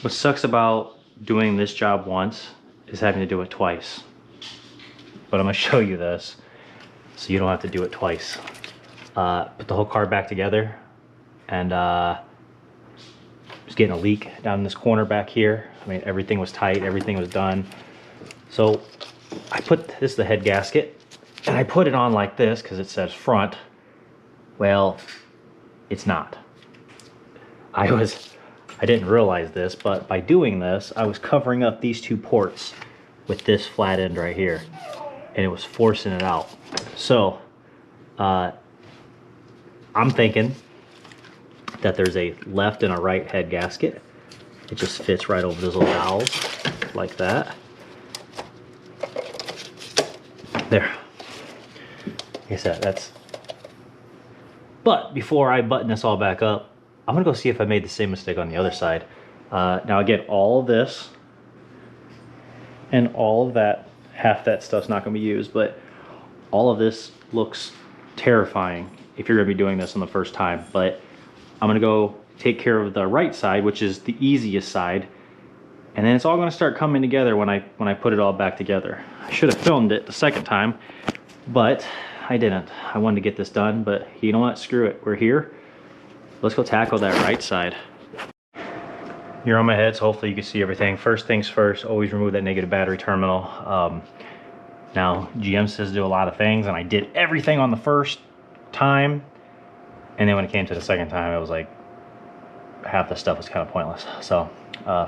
What sucks about doing this job once is having to do it twice. But I'm gonna show you this so you don't have to do it twice. Put the whole car back together, and was getting a leak down in this corner back here. I mean, everything was tight, everything was done. So I put, this is the head gasket, and I put it on like this because it says front. Well, it's not. I didn't realize this, but by doing this, I was covering up these two ports with this flat end right here, and it was forcing it out. So I'm thinking that there's a left and a right head gasket. It just fits right over those little dowels like that. There. Like I said, that's... But before I button this all back up, I'm gonna go see if I made the same mistake on the other side. Now again, all of this and all of that, half that stuff's not gonna be used, but all of this looks terrifying if you're gonna be doing this on the first time. But I'm gonna go take care of the right side, which is the easiest side, and then it's all gonna start coming together when I put it all back together. I should have filmed it the second time, but I didn't. I wanted to get this done, but you know what? Screw it. We're here. Let's go tackle that right side. You're on my head, so hopefully you can see everything. First things first, always remove that negative battery terminal. Now, GM says do a lot of things, and I did everything on the first time, and then when it came to the second time, it was like half the stuff was kind of pointless. So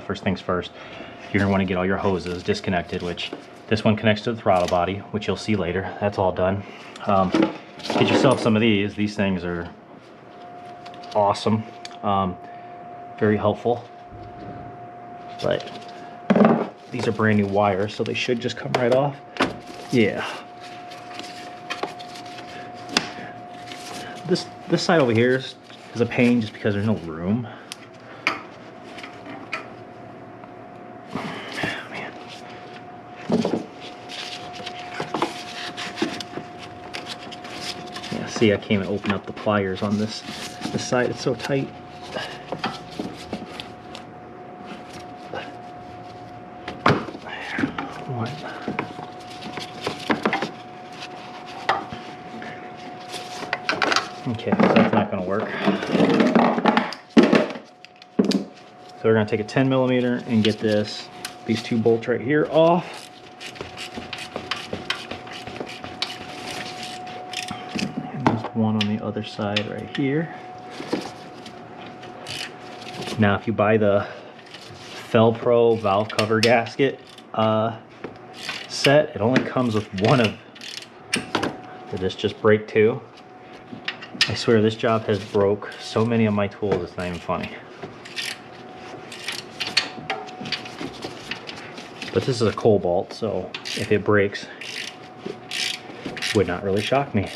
first things first, you're gonna want to get all your hoses disconnected, which this one connects to the throttle body, which you'll see later. That's all done. Get yourself some of these. These things are awesome, very helpful. But these are brand new wires, so they should just come right off. Yeah. This side over here is a pain just because there's no room. Man. Yeah, see, I can't even open up the pliers on this side. It's so tight. Okay, so that's not going to work. So we're going to take a 10mm and get these two bolts right here off. And there's one on the other side right here. Now, if you buy the Felpro valve cover gasket set, it only comes with one of. Did this just break too? I swear this job has broke so many of my tools, it's not even funny. But this is a cobalt, so if it breaks, it would not really shock me.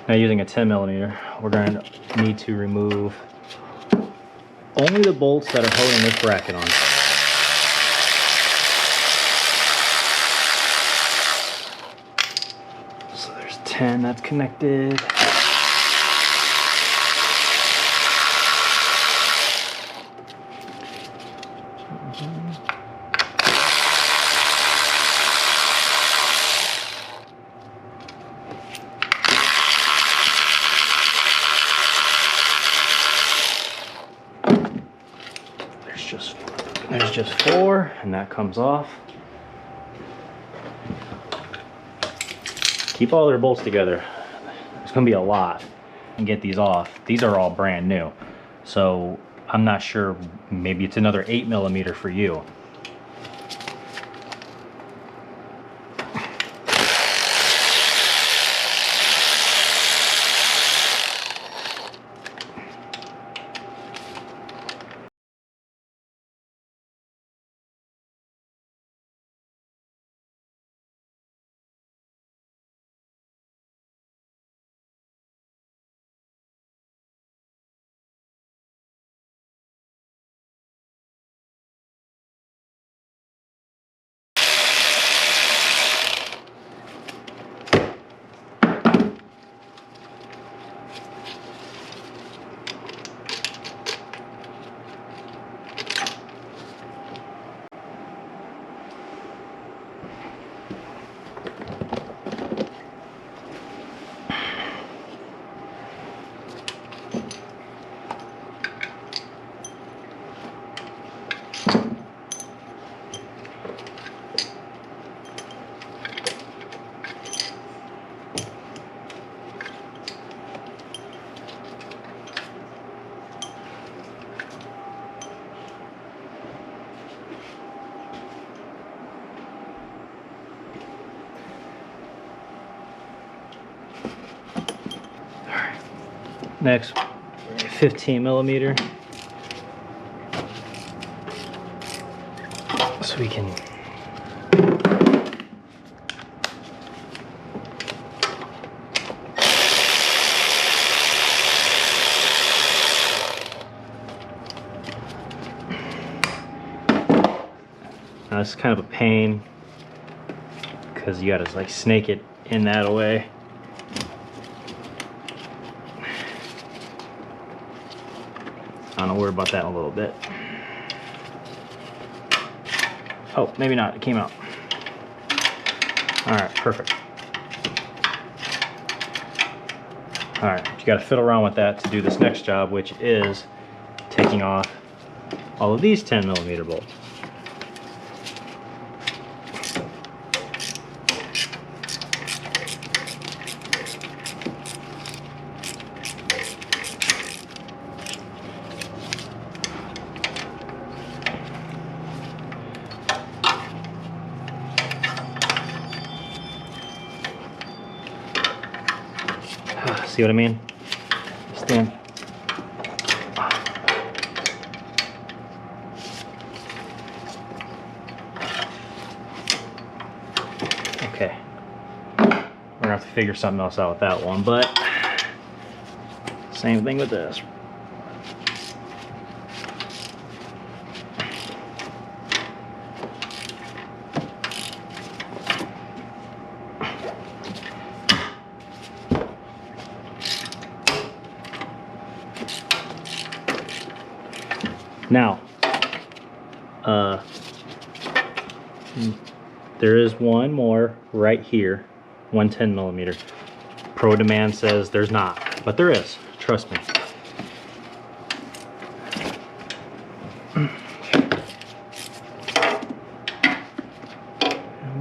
Now, using a 10mm, we're going to need to remove only the bolts that are holding this bracket on. So there's 10 that's connected. There's just 4, and that comes off. Keep all their bolts together. There's gonna be a lot. And get these off. These are all brand new. So I'm not sure, maybe it's another 8mm for you. Next, 15 millimeter. So we can now it's kind of a pain because you gotta like snake it in that way. I don't know, worry about that in a little bit. Oh, maybe not, it came out. All right, perfect. All right, you gotta fiddle around with that to do this next job, which is taking off all of these 10 millimeter bolts. See what I mean? Stand. Okay. We're gonna have to figure something else out with that one, but same thing with this. Now, there is one more right here, 110 millimeter. Pro Demand says there's not, but there is, trust me. And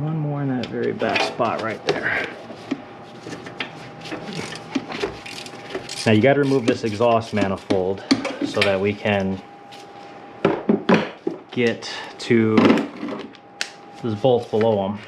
one more in that very back spot right there. Now you got to remove this exhaust manifold so that we can get to those bolts below them.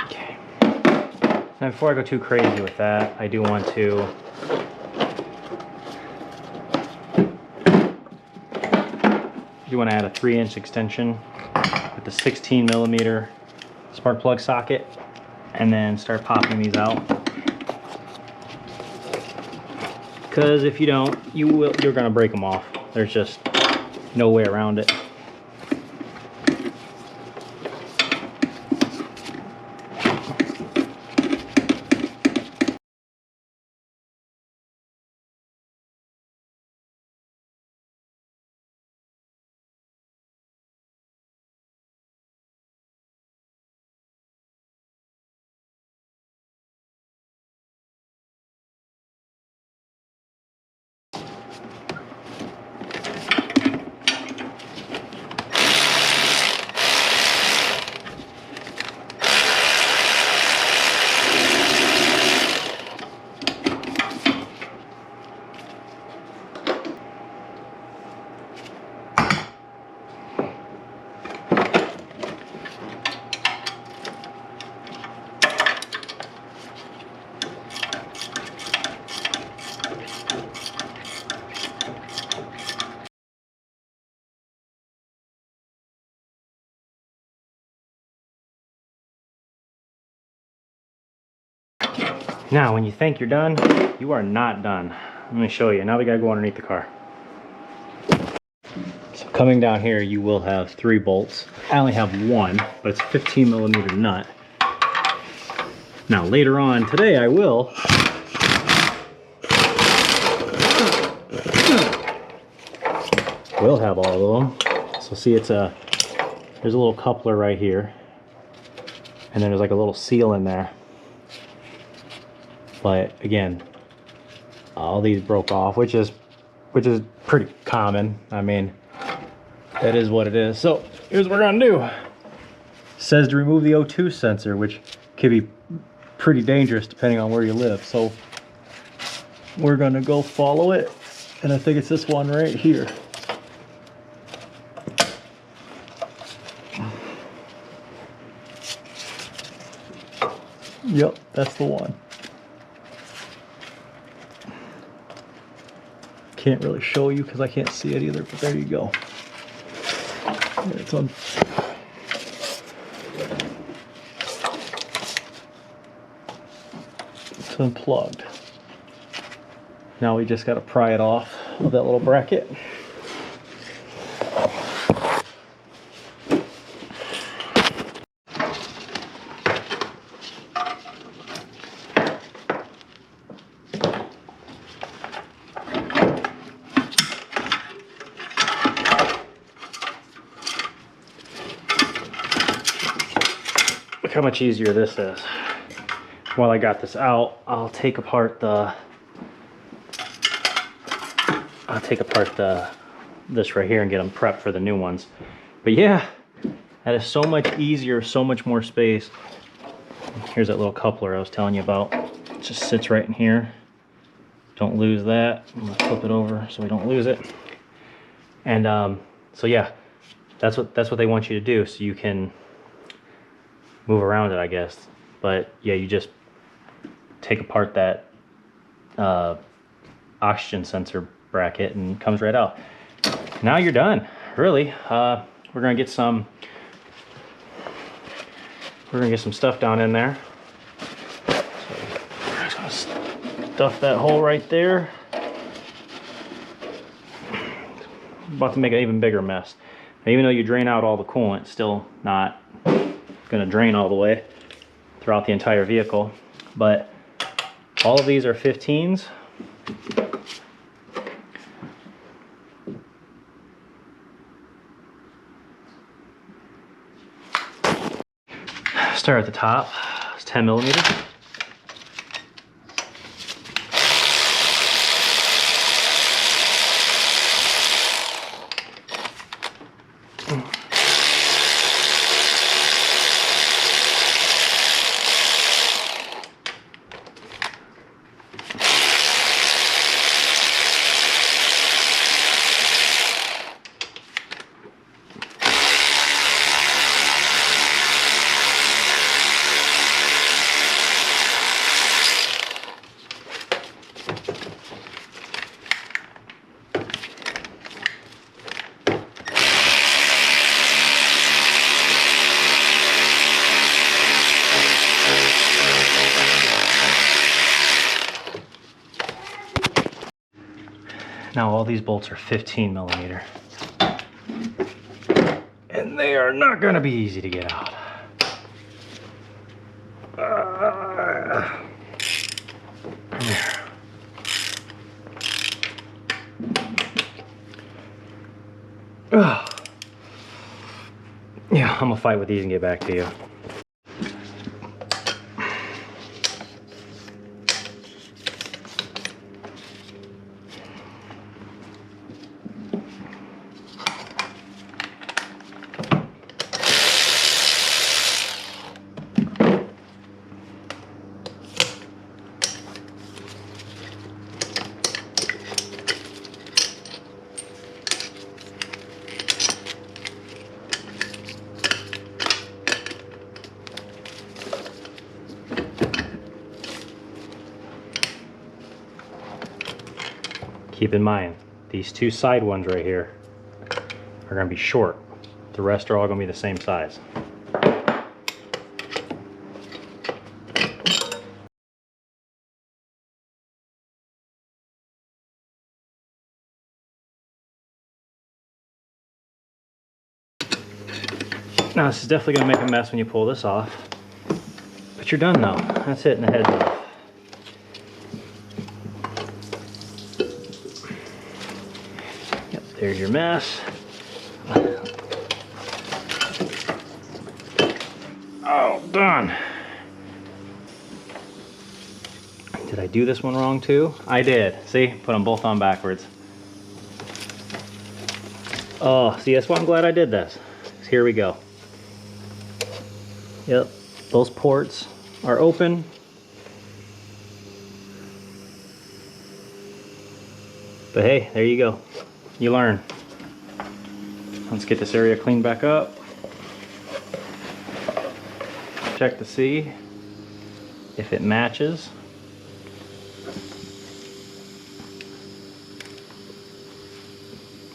Okay. Now before I go too crazy with that, I do want to add a 3-inch extension with the 16 millimeter spark plug socket, and then start popping these out. Because if you don't, you're gonna break them off. There's just no way around it. Now, when you think you're done, you are not done. Let me show you. Now we gotta go underneath the car. So coming down here, you will have 3 bolts. I only have one, but it's a 15 millimeter nut. Now later on today, I will have all of them. So see, there's a little coupler right here, and then there's like a little seal in there. But again, all these broke off, which is which is pretty common. I mean, it is what it is. So here's what we're gonna do. It says to remove the O2 sensor, which could be pretty dangerous depending on where you live. So we're gonna go follow it, and I think it's this one right here. Yep, that's the one. Can't really show you because I can't see it either, but there you go. It's on. It's unplugged. Now we just got to pry it off of that little bracket. Look how much easier this is. While I got this out, I'll take apart this right here and get them prepped for the new ones. But yeah, that is so much easier, so much more space. Here's that little coupler I was telling you about. It just sits right in here. Don't lose that. I'm gonna flip it over so we don't lose it. And so yeah, that's what they want you to do, so you can move around it, I guess. But yeah, you just take apart that oxygen sensor bracket and it comes right out. Now you're done, really. We're gonna get some stuff down in there. So we're just gonna stuff that hole right there. About to make an even bigger mess. Now, even though you drain out all the coolant, it's still not gonna drain all the way throughout the entire vehicle. But all of these are 15s. Start at the top. It's 10 millimeters. Now all these bolts are 15 millimeter. And they are not gonna be easy to get out. Come here. Yeah, I'm gonna fight with these and get back to you. Keep in mind, these two side ones right here are going to be short. The rest are all going to be the same size. Now this is definitely going to make a mess when you pull this off, but you're done now. That's it, and the head's off. Yep, there's your mess. Oh, done. Did I do this one wrong too? I did. See, put them both on backwards. Oh, see, that's why I'm glad I did this. Here we go. Yep, those ports are open. But hey, there you go. You learn. Let's get this area cleaned back up. Check to see if it matches.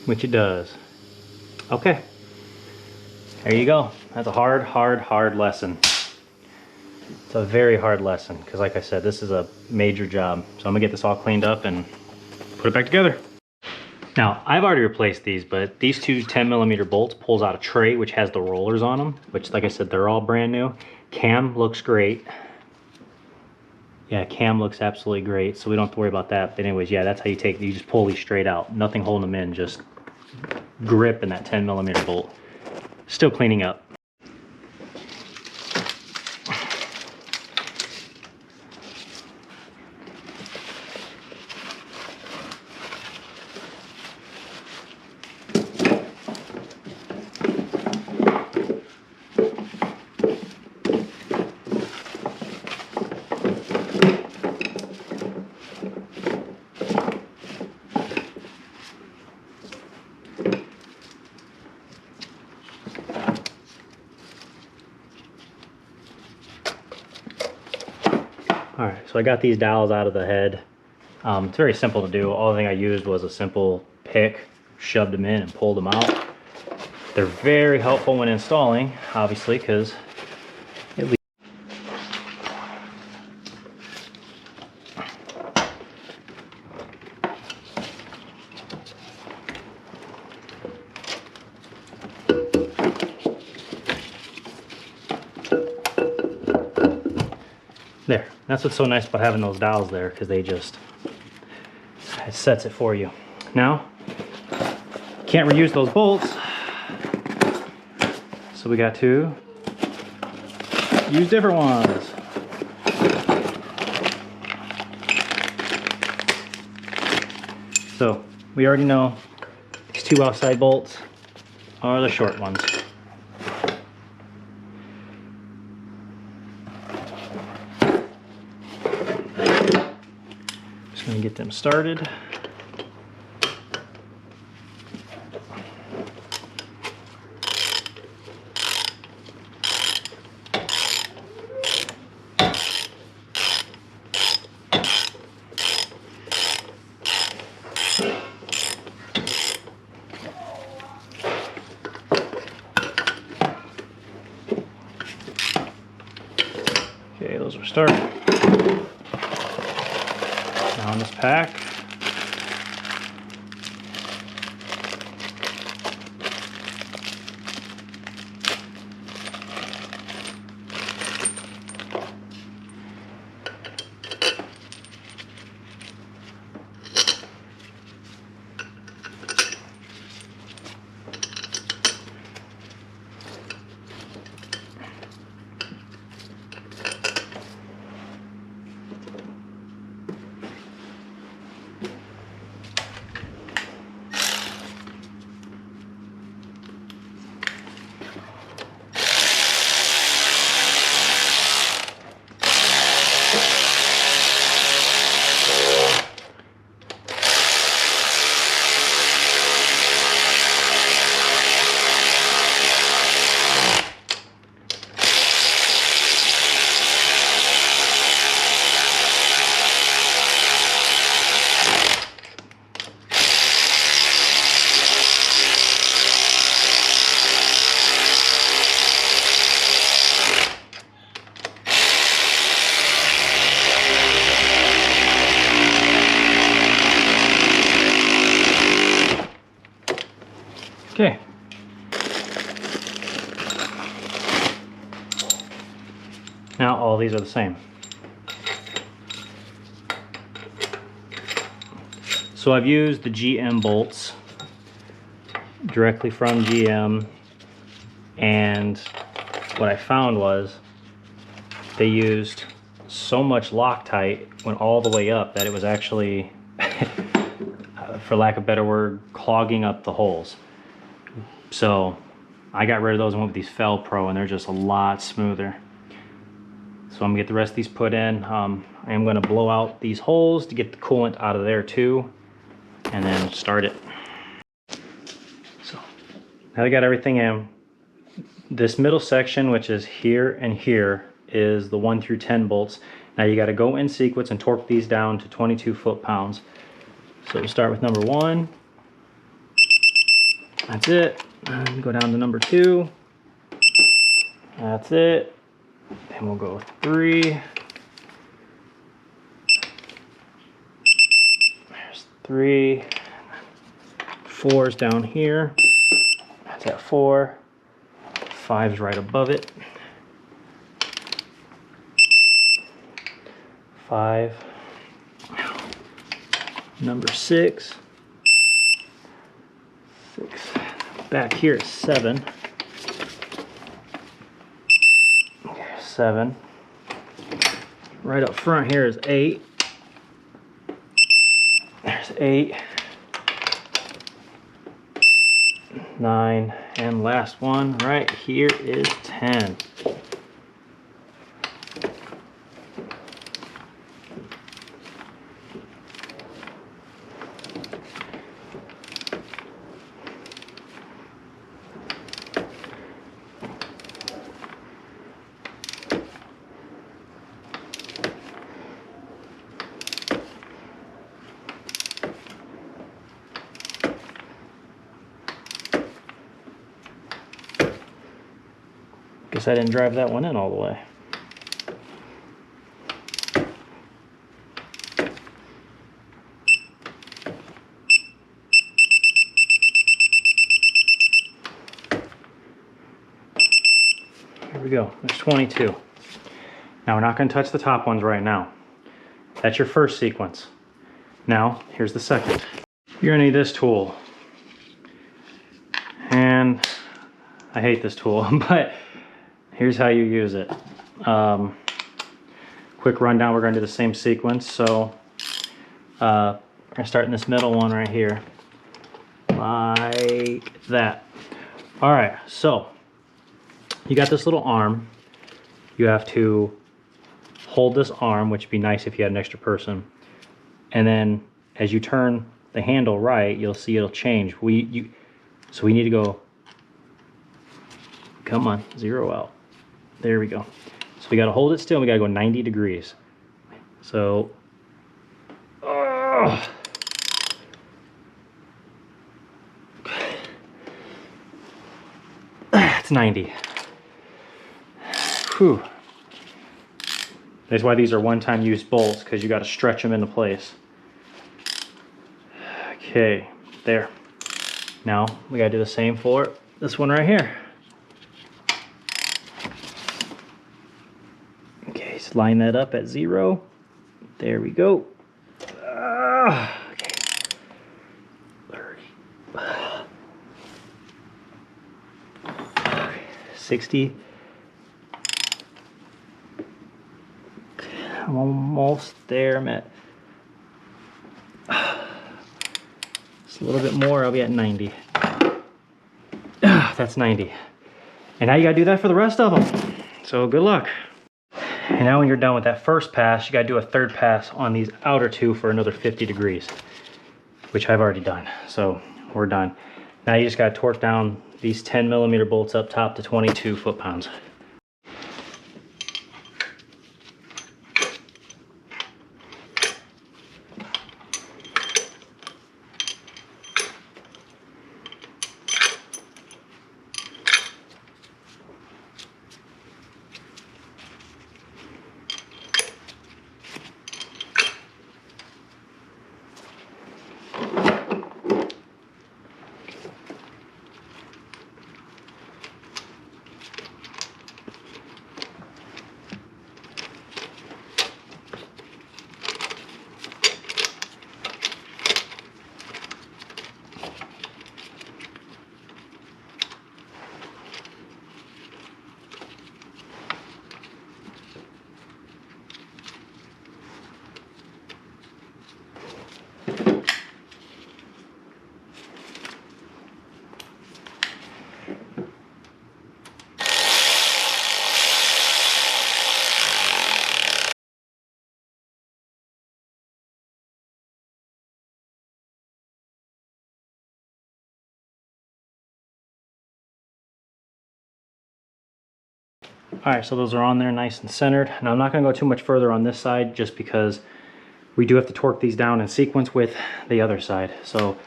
Which it does. Okay. There you go. That's a hard lesson. It's a very hard lesson because like I said, this is a major job. So I'm gonna get this all cleaned up and put it back together. Now, I've already replaced these, but these two 10mm bolts pulls out a tray which has the rollers on them, which like I said, they're all brand new. Cam looks great. Yeah, cam looks absolutely great, so we don't have to worry about that. But anyways, yeah, that's how you take, you just pull these straight out. Nothing holding them in, just grip in that 10mm bolt. Still cleaning up. Alright, so I got these dowels out of the head. It's very simple to do. All the thing I used was a simple pick, shoved them in and pulled them out. They're very helpful when installing, obviously, because it leaves. There, that's what's so nice about having those dowels there, because they just, it sets it for you. Now, can't reuse those bolts, so we got to use different ones. So, we already know these two outside bolts are the short ones. Just going to get them started. Okay, those are started. Now on this pack. Okay. Now all these are the same. So I've used the GM bolts directly from GM, and what I found was they used so much Loctite went all the way up that it was actually, for lack of a better word, clogging up the holes. So I got rid of those and went with these Fel Pro, and they're just a lot smoother. So I'm gonna get the rest of these put in. I am gonna blow out these holes to get the coolant out of there too, and then start it. So now I got everything in. This middle section, which is here and here, is the 1 through 10 bolts. Now you got to go in sequence and torque these down to 22 foot-pounds. So we'll start with number 1. That's it. And go down to number 2. That's it. Then we'll go 3. There's 3. 4's down here. That's at 4. 5's right above it. 5. Number 6. 6. Back here is 7. Okay, 7. Right up front here is 8. There's 8. 9. And last one right here is 10. Guess I didn't drive that one in all the way. Here we go. There's 22. Now we're not going to touch the top ones right now. That's your first sequence. Now here's the second. You're going to need this tool. And I hate this tool, but here's how you use it. Quick rundown, we're going to do the same sequence. So we're going to start in this middle one right here. Like that. Alright, so you got this little arm. You have to hold this arm, which would be nice if you had an extra person. And then as you turn the handle right, you'll see it'll change. So we need to go, come on, 0 out. There we go. So we got to hold it still. We got to go 90 degrees. So, it's 90. Whew. That's why these are one-time use bolts, because you got to stretch them into place. Okay, there. Now we got to do the same for this one right here. Okay, just line that up at 0. There we go. Okay. 30. 60. I'm almost there. I'm at just a little bit more. I'll be at 90. That's 90. And now you gotta do that for the rest of them. So good luck. And now when you're done with that first pass, you gotta do a third pass on these outer two for another 50 degrees, which I've already done. So we're done. Now you just gotta torque down these 10mm bolts up top to 22 foot-pounds. All right, so those are on there nice and centered. Now I'm not gonna go too much further on this side just because we do have to torque these down in sequence with the other side. So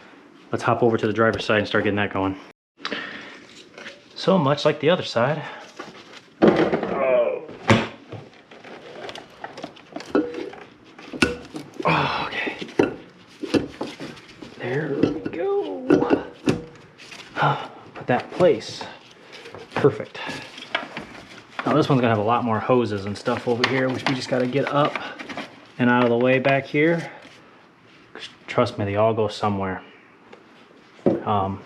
let's hop over to the driver's side and start getting that going. So much like the other side. Oh, okay. There we go. Put that in place. Perfect. Now this one's gonna have a lot more hoses and stuff over here, which we just gotta get up and out of the way back here. Trust me, they all go somewhere. Because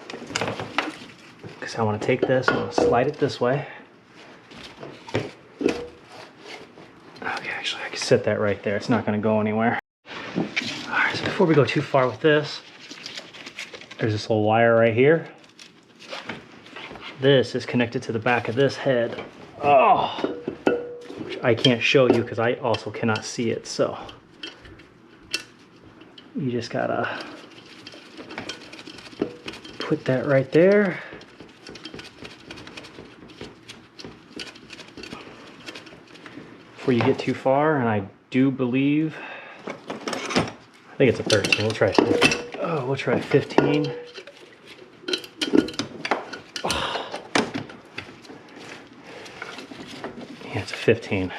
I want to take this and slide it this way. Okay, actually I can set that right there. It's not going to go anywhere. Alright, so before we go too far with this, there's this little wire right here. This is connected to the back of this head. Oh! Which I can't show you because I also cannot see it, so you just gotta put that right there. Before you get too far, and I do believe, I think it's a 13. We'll try. Oh, we'll try 15. Oh. Yeah, it's a 15.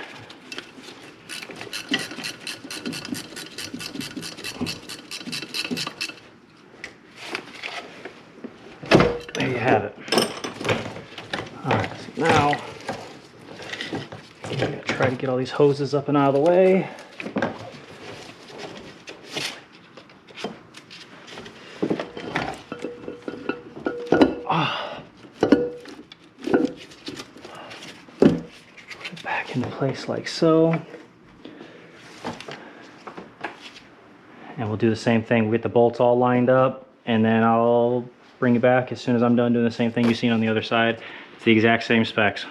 There you have it. All right, so now I'm gonna try to get all these hoses up and out of the way. Put it back into place like so. And we'll do the same thing. We get the bolts all lined up, and then I'll bring it back as soon as I'm done doing the same thing you've seen on the other side. It's the exact same specs.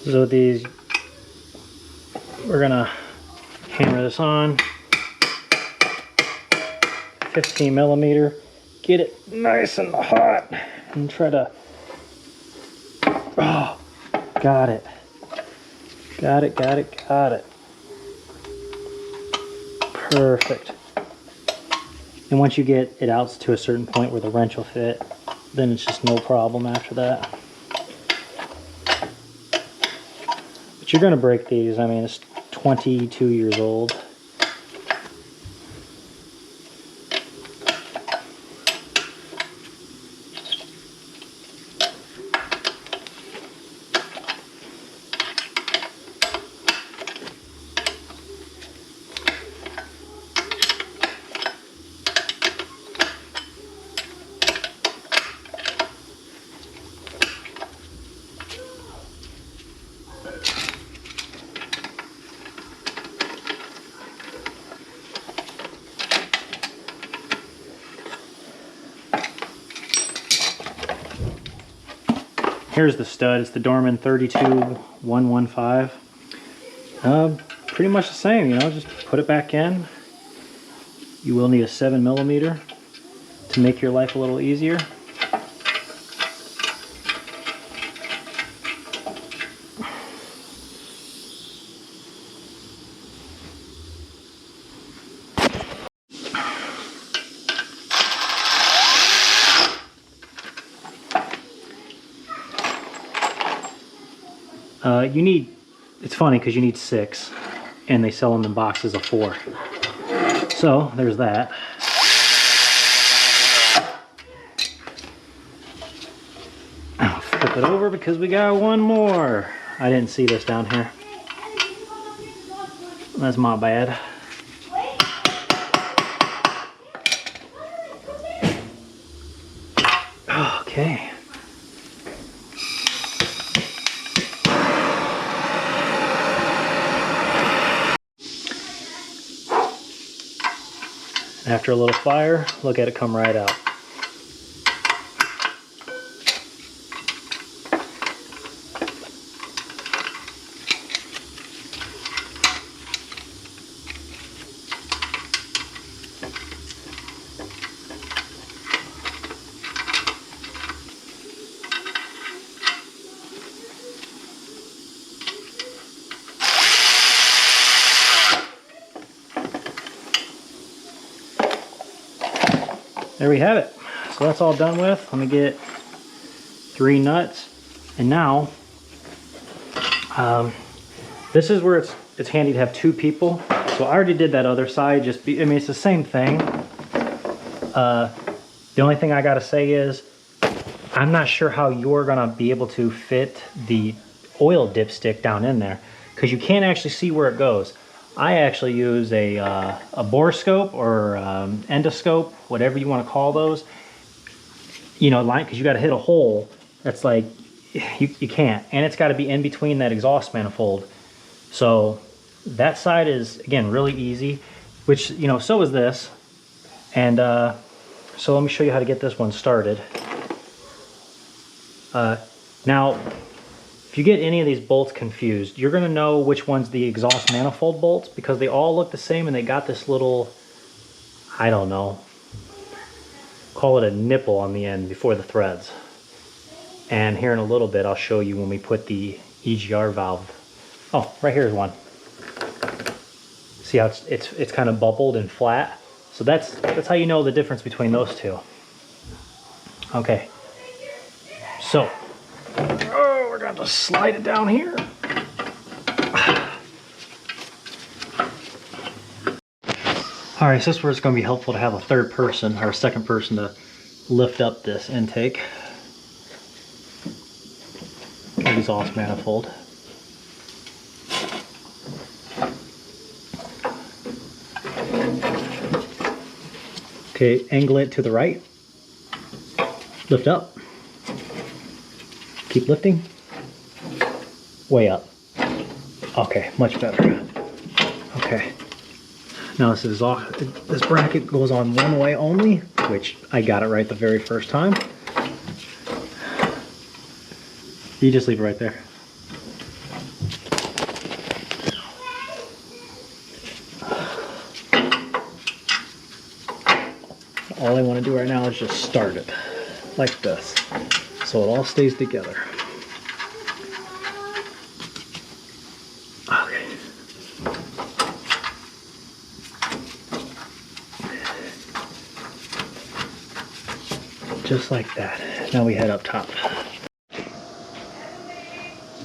So these, we're gonna hammer this on. 15 millimeter. Get it nice and hot and try to, oh, got it. Got it, got it, got it. Perfect. And once you get it out to a certain point where the wrench will fit, then it's just no problem after that. But you're gonna break these. I mean, it's 22 years old. Here's the stud. It's the Dorman 32115. Pretty much the same, you know, just put it back in. You will need a 7 millimeter to make your life a little easier. You need, it's funny because you need 6 and they sell them in boxes of 4. So there's that. I'll flip it over because we got one more. I didn't see this down here. That's my bad. Okay. After a little fire, look at it come right out. there we have it. So that's all done with. Let me get 3 nuts. And now, this is where it's handy to have 2 people. So I already did that other side. I mean, it's the same thing. The only thing I gotta say is, I'm not sure how you're gonna be able to fit the oil dipstick down in there, because you can't actually see where it goes. I actually use a borescope or endoscope, whatever you want to call those. You know, because you got to hit a hole that's like, you can't. And it's got to be in between that exhaust manifold. So that side is, again, really easy, which, you know, so is this. And so let me show you how to get this one started. Now, if you get any of these bolts confused, you're going to know which one's the exhaust manifold bolts, because they all look the same and they got this little, I don't know, call it a nipple on the end before the threads. And here in a little bit, I'll show you when we put the EGR valve. Oh, right here is one. See how it's kind of bubbled and flat? So that's how you know the difference between those two. Okay. So, we're going to slide it down here. All right, so this is where it's going to be helpful to have a third person or a second person to lift up this intake. Exhaust manifold. Okay, angle it to the right. Lift up. Keep lifting. Way up. Okay, much better. Okay. Now this is off. This bracket goes on one way only, which I got it right the very first time. You just leave it right there. All I want to do right now is just start it like this, so it all stays together. Okay. Just like that. Now we head up top.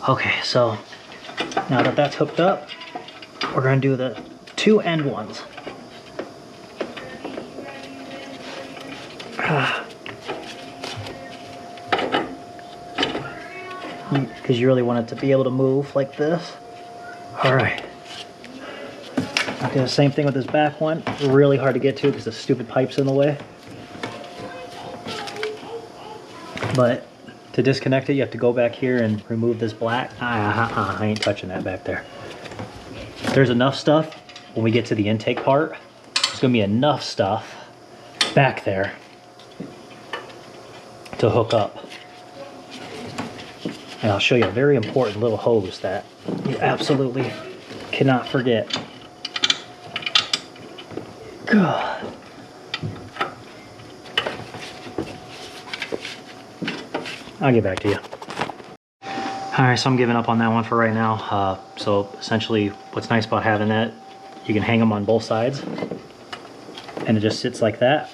Okay, so now that that's hooked up, we're going to do the 2 end ones. Because you really want it to be able to move like this. All right. I'll do the same thing with this back one. Really hard to get to because the stupid pipe's in the way. But to disconnect it, you have to go back here and remove this black. I ain't touching that back there. There's enough stuff when we get to the intake part. There's gonna be enough stuff back there to hook up. And I'll show you a very important little hose that you absolutely cannot forget. God. I'll get back to you. Alright, so I'm giving up on that one for right now. So essentially, what's nice about having that, you can hang them on both sides, and it just sits like that.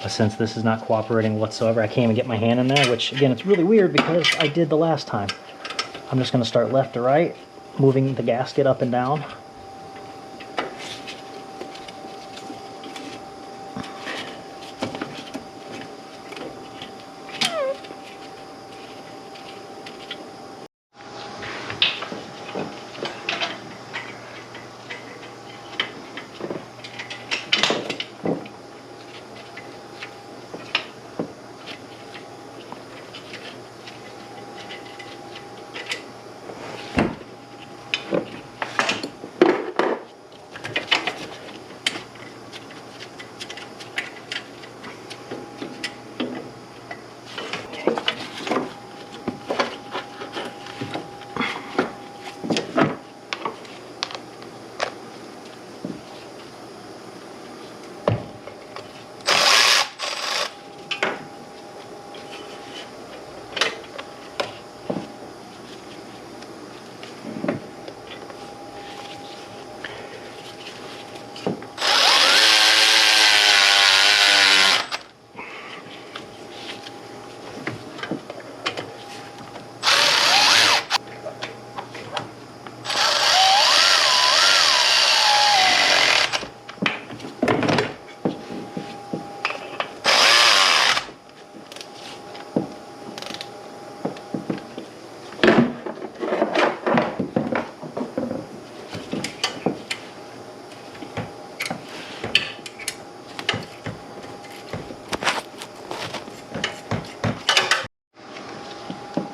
But since this is not cooperating whatsoever, I can't even get my hand in there, which again, it's really weird because I did the last time. I'm just going to start left to right, moving the gasket up and down.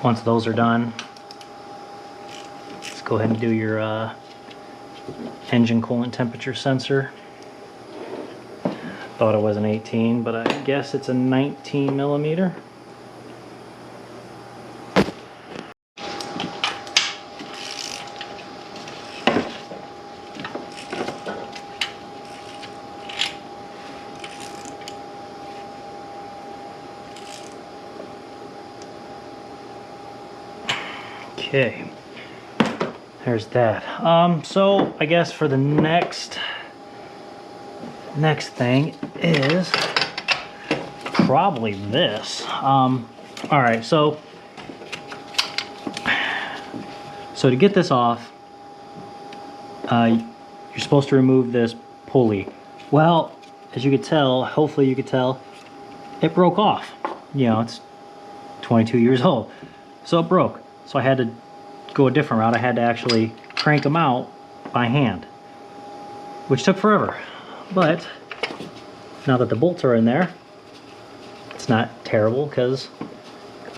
Once those are done, let's go ahead and do your engine coolant temperature sensor. Thought it was an 18, but I guess it's a 19 millimeter. Okay, there's that. So I guess for the next thing is probably this. All right, so to get this off, you're supposed to remove this pulley. Well, as you could tell, hopefully you could tell, it broke off. You know, it's 22 years old, so it broke. So I had to go a different route. I had to actually crank them out by hand, which took forever. But now that the bolts are in there, it's not terrible because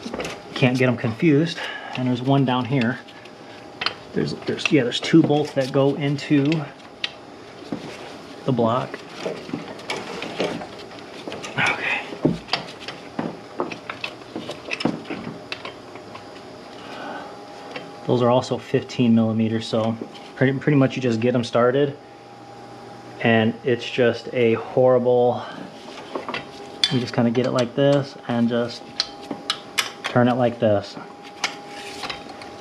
you can't get them confused. And there's one down here. There's 2 bolts that go into the block. Okay. Those are also 15 millimeters, so pretty much you just get them started, and it's just a horrible. You just kind of get it like this and just turn it like this.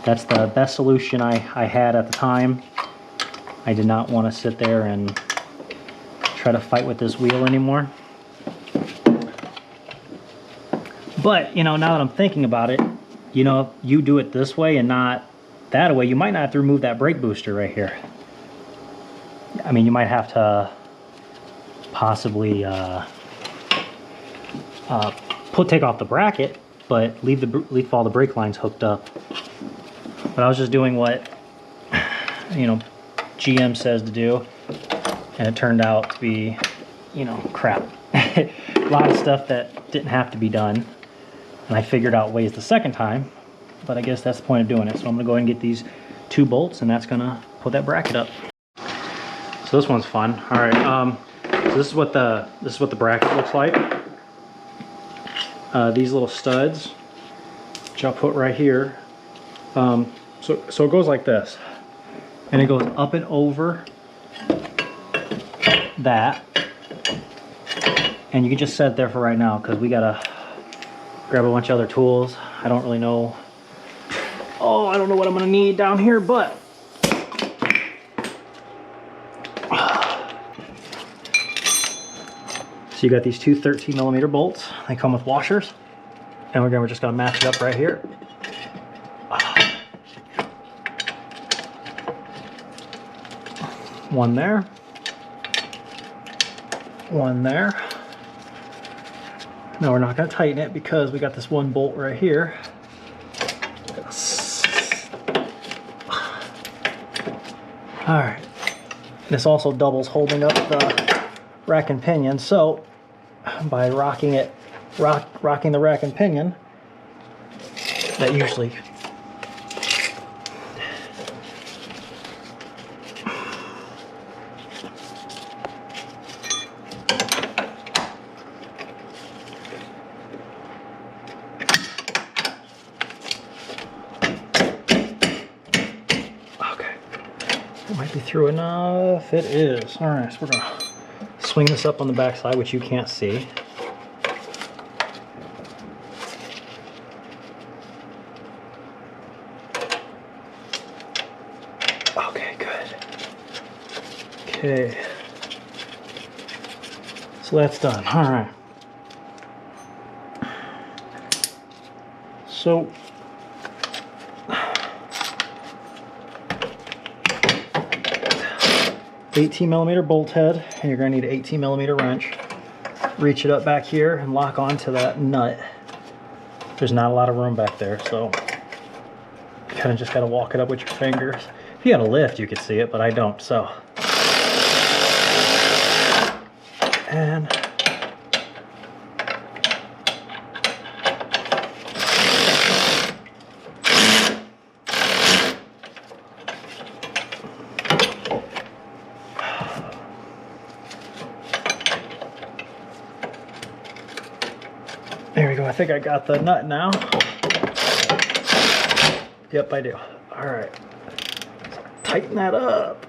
That's the best solution I had at the time. I did not want to sit there and try to fight with this wheel anymore. But, you know, now that I'm thinking about it, you know, if you do it this way and not that way, you might not have to remove that brake booster right here. I mean, you might have to possibly take off the bracket, but leave all the brake lines hooked up. But I was just doing what, you know, GM says to do, and it turned out to be, you know, crap. A lot of stuff that didn't have to be done, and I figured out ways the second time, but I guess that's the point of doing it. So I'm gonna go ahead and get these 2 bolts, and that's gonna put that bracket up. So this one's fun. All right, so this is what the bracket looks like. These little studs, which I'll put right here. So it goes like this, and it goes up and over that, and you can just set it there for right now because we gotta grab a bunch of other tools. I don't really know. Oh, I don't know what I'm gonna need down here, but so you got these 2 13 millimeter bolts. They come with washers, and we're just gonna match it up right here. One there, one there. Now we're not going to tighten it because we got this one bolt right here. All right. This also doubles holding up the rack and pinion. So by rocking the rack and pinion, that usually might be through enough. It is. All right, so we're gonna swing this up on the back side, which you can't see. Okay, good. Okay. So that's done. All right. So 18 millimeter bolt head, and you're going to need an 18 millimeter wrench. Reach it up back here and lock onto that nut. There's not a lot of room back there, so you kind of just got to walk it up with your fingers. If you had a lift, you could see it, but I don't, so. And think I got the nut now. Yep, I do. All right. Tighten that up.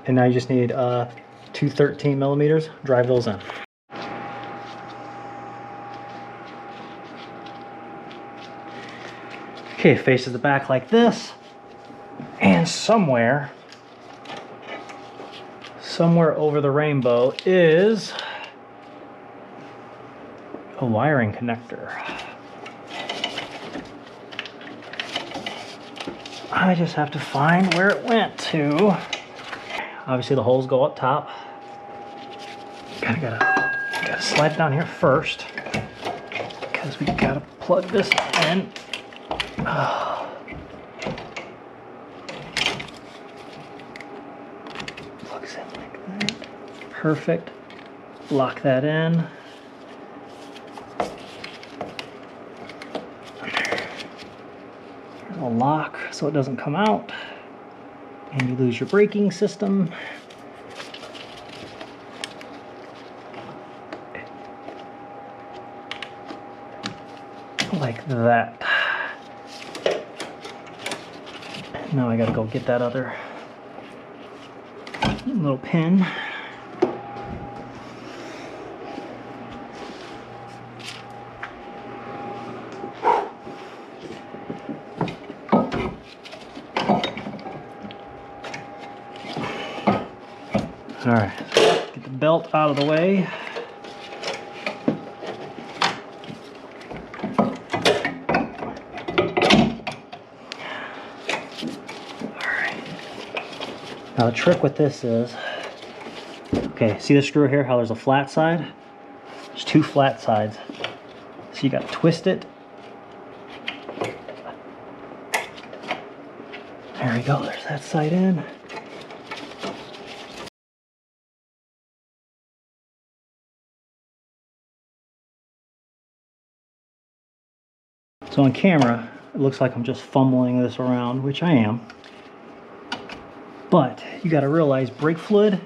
And now you just need 2 13 millimeters. Drive those in. Okay, faces the back like this. And somewhere over the rainbow is a wiring connector. I just have to find where it went to. Obviously the holes go up top. Gotta slide down here first because we gotta plug this in. Plugs in like that. Perfect. Lock that in. A lock so it doesn't come out and you lose your braking system. Like that. Now I gotta go get that other little pin. All right, get the belt out of the way. All right. Now the trick with this is, okay, see the screw here, how there's a flat side? There's 2 flat sides. So you got to twist it. There we go, there's that side in. So on camera, it looks like I'm just fumbling this around, which I am. But you got to realize brake fluid.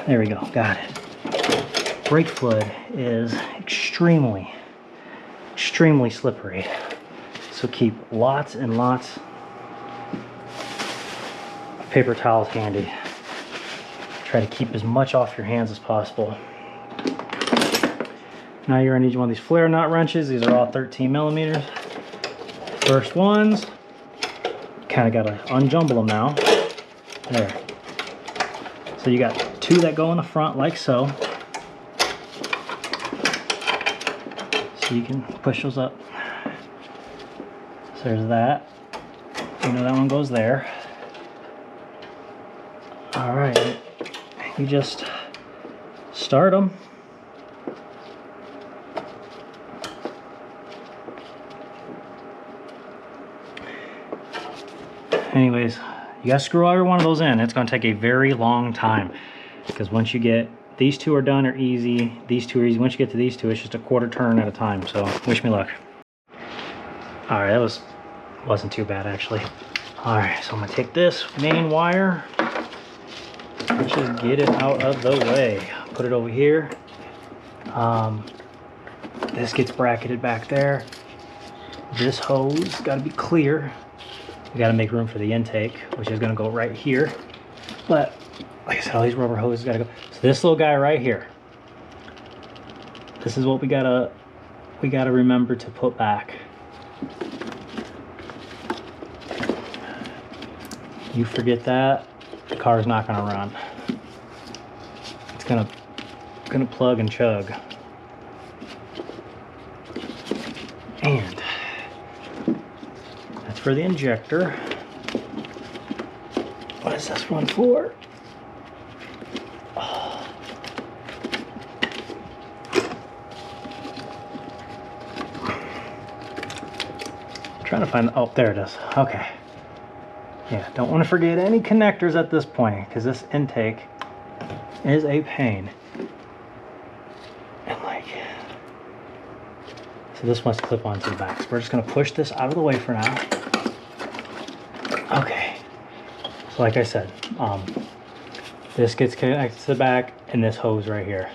There we go, got it. Brake fluid is extremely slippery. So keep lots and lots of paper towels handy. Try to keep as much off your hands as possible. Now you're gonna need one of these flare nut wrenches. These are all 13 millimeters. First ones, kind of gotta unjumble them now. There. So you got 2 that go in the front like so. So you can push those up. So there's that. You know that one goes there. All right, you just start them. Anyways, you gotta screw every one of those in. It's gonna take a very long time because once you get these 2 are done, are easy. These 2 are easy. Once you get to these 2, it's just a quarter turn at a time. So wish me luck. All right, that wasn't too bad actually. All right, so I'm gonna take this main wire. Let's just get it out of the way. Put it over here. This gets bracketed back there. This hose got to be clear. We got to make room for the intake, which is going to go right here. But like I said, all these rubber hoses got to go. So this little guy right here. This is what we gotta remember to put back. You forget that, the car's not gonna run. It's gonna plug and chug. And that's for the injector. What is this one for? Oh. Trying to find, oh, there it is. Okay. Yeah, don't want to forget any connectors at this point, because this intake is a pain. And like, so this must clip onto the back. So we're just going to push this out of the way for now. Okay. So like I said, This gets connected to the back, and this hose right here.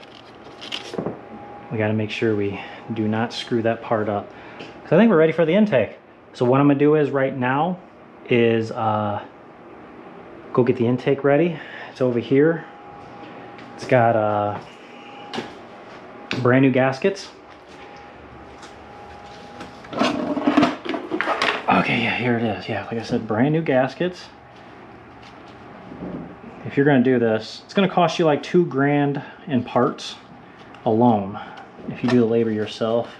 We got to make sure we do not screw that part up. So I think we're ready for the intake. So what I'm gonna do is right now is go get the intake ready. It's over here. It's got brand new gaskets. Okay, yeah, here it is. Yeah, like I said, brand new gaskets. If you're gonna do this, it's gonna cost you like $2 grand in parts alone. If you do the labor yourself.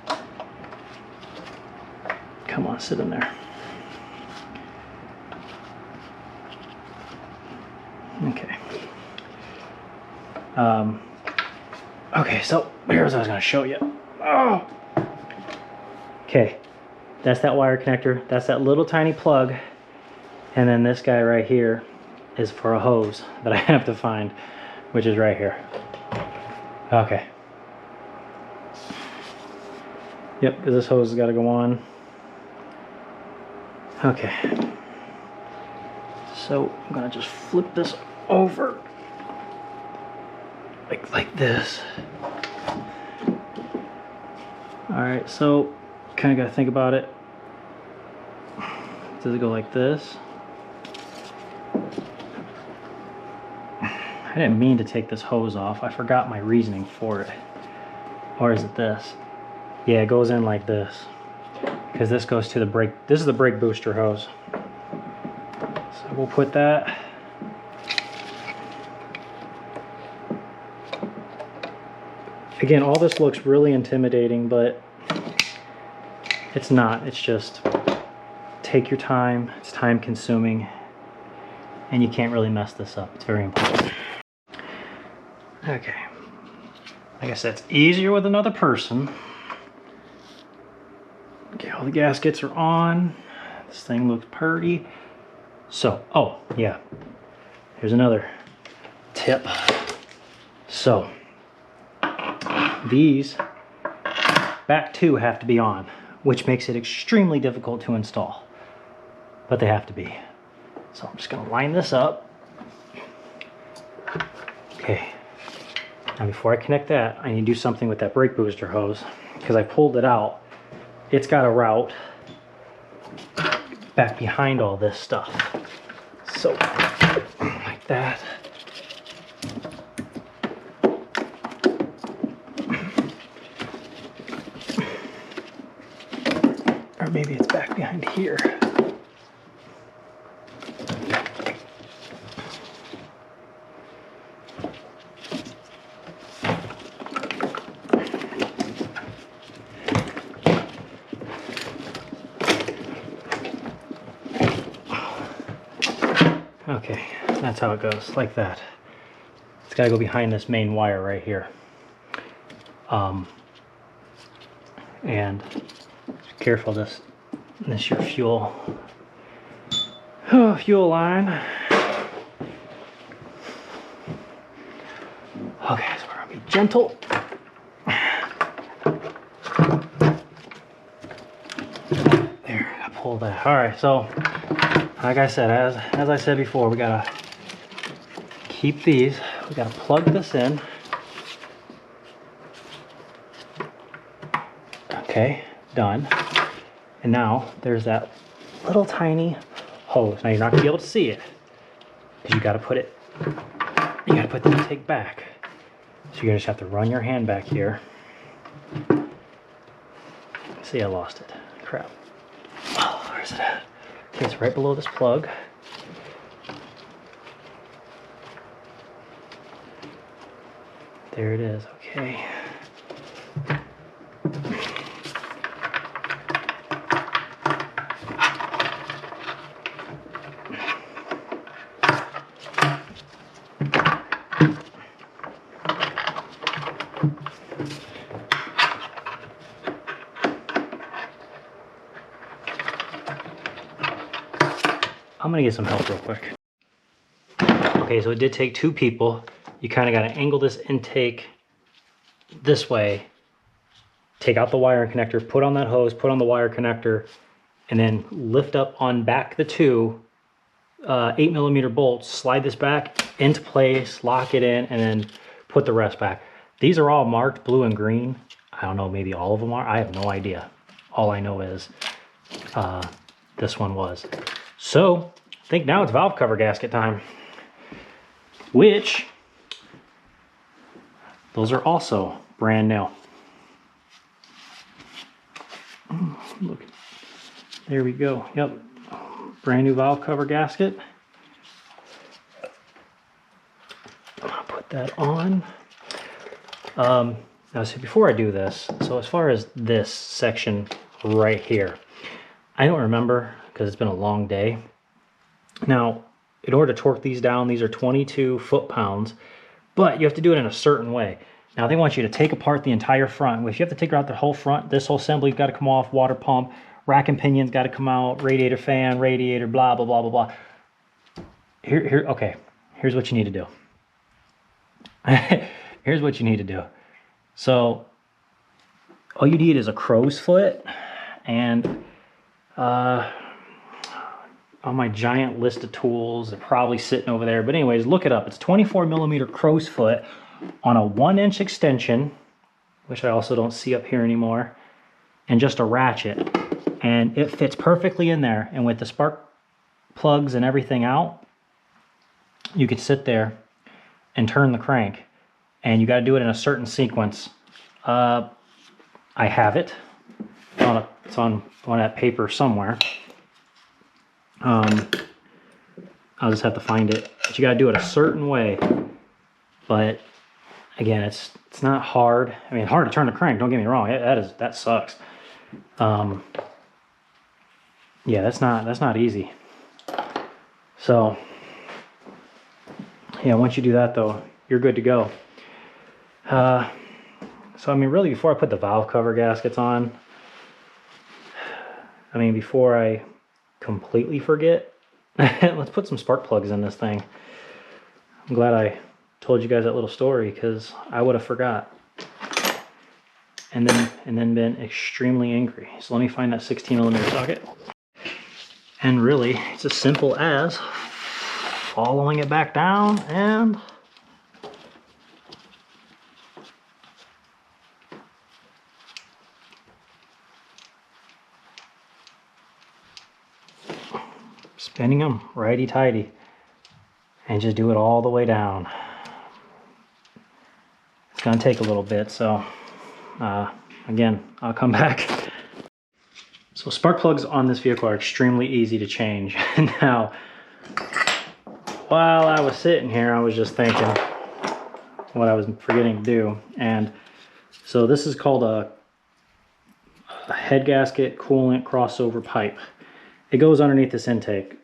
Come on, sit in there. Okay. Okay, so here's what I was gonna show you. Oh! Okay, that's that wire connector. That's that little tiny plug. And then this guy right here is for a hose that I have to find, which is right here. Okay. Yep, because this hose has got to go on. Okay. So I'm gonna just flip this over like this. All right, so kind of got to think about it. Does it go like this? I didn't mean to take this hose off. I forgot my reasoning for it. Or is it this? Yeah, it goes in like this. Because this goes to the brake. This is the brake booster hose. So we'll put that. Again, all this looks really intimidating, but it's not. It's just take your time. It's time consuming. And you can't really mess this up. It's very important. Okay. Like I said, it's easier with another person. Okay, all the gaskets are on. This thing looks pretty. So, oh, yeah. Here's another tip. So, these back two have to be on, which makes it extremely difficult to install. But they have to be. So I'm just gonna line this up. Okay. Now before I connect that, I need to do something with that brake booster hose because I pulled it out. It's got a route back behind all this stuff. So, like that. Or maybe it's back behind here. Okay, that's how it goes, like that. It's gotta go behind this main wire right here. And be careful, this your fuel line. Okay, so we're gonna be gentle. There, I pulled that. All right, so like I said, as I said before, we gotta keep these. We gotta plug this in. Okay, done. And now there's that little tiny hose. Now you're not gonna be able to see it because you gotta put the intake back. So you're gonna just have to run your hand back here. See, I lost it. Crap. Oh, where's it at? Okay, it's right below this plug. There it is, okay. I'm gonna get some help real quick. Okay, so it did take two people. You kind of got to angle this intake this way, take out the wire connector, put on that hose, put on the wire connector, and then lift up on back the two 8mm bolts, slide this back into place, lock it in, and then put the rest back. These are all marked blue and green. I don't know, maybe all of them are. I have no idea. All I know is this one was. So I think now it's valve cover gasket time, which those are also brand new. Look, there we go. Yep, brand new valve cover gasket. I'll put that on. Now, so before I do this, so as far as this section right here, I don't remember because it's been a long day. Now, in order to torque these down, these are 22 foot-pounds, but you have to do it in a certain way. Now, they want you to take apart the entire front. If you have to take out the whole front, this whole assembly's got to come off, water pump, rack and pinion's got to come out, radiator fan, radiator, blah, blah, blah, blah, blah. Okay, here's what you need to do. Here's what you need to do. So all you need is a crow's foot, and on my giant list of tools, they're probably sitting over there. But anyways, look it up. It's 24mm crow's foot on a 1-inch extension, which I also don't see up here anymore, and just a ratchet. And it fits perfectly in there. And with the spark plugs and everything out, you could sit there and turn the crank. And you got to do it in a certain sequence. I have it. It's on that paper somewhere. I'll just have to find it. But you got to do it a certain way. But again, it's not hard. I mean, hard to turn the crank. Don't get me wrong. That sucks. Yeah, that's not easy. So yeah, once you do that though, you're good to go. So I mean, really, before I put the valve cover gaskets on, I mean, before I completely forget, let's put some spark plugs in this thing. I'm glad I told you guys that little story, because I would have forgot. And then been extremely angry. So let me find that 16mm socket. And really, it's as simple as following it back down and spinning them righty-tighty, and just do it all the way down. It's gonna take a little bit, so again, I'll come back. So spark plugs on this vehicle are extremely easy to change. Now, while I was sitting here, I was just thinking what I was forgetting to do. And so this is called a head gasket coolant crossover pipe. It goes underneath this intake.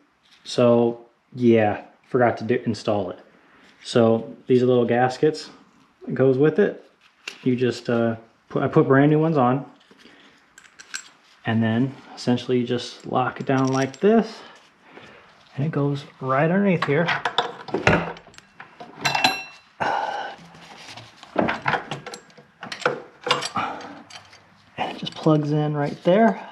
So yeah, forgot to install it. So these are little gaskets that goes with it. You just I put brand new ones on, and then essentially you just lock it down like this, and it goes right underneath here. And it just plugs in right there.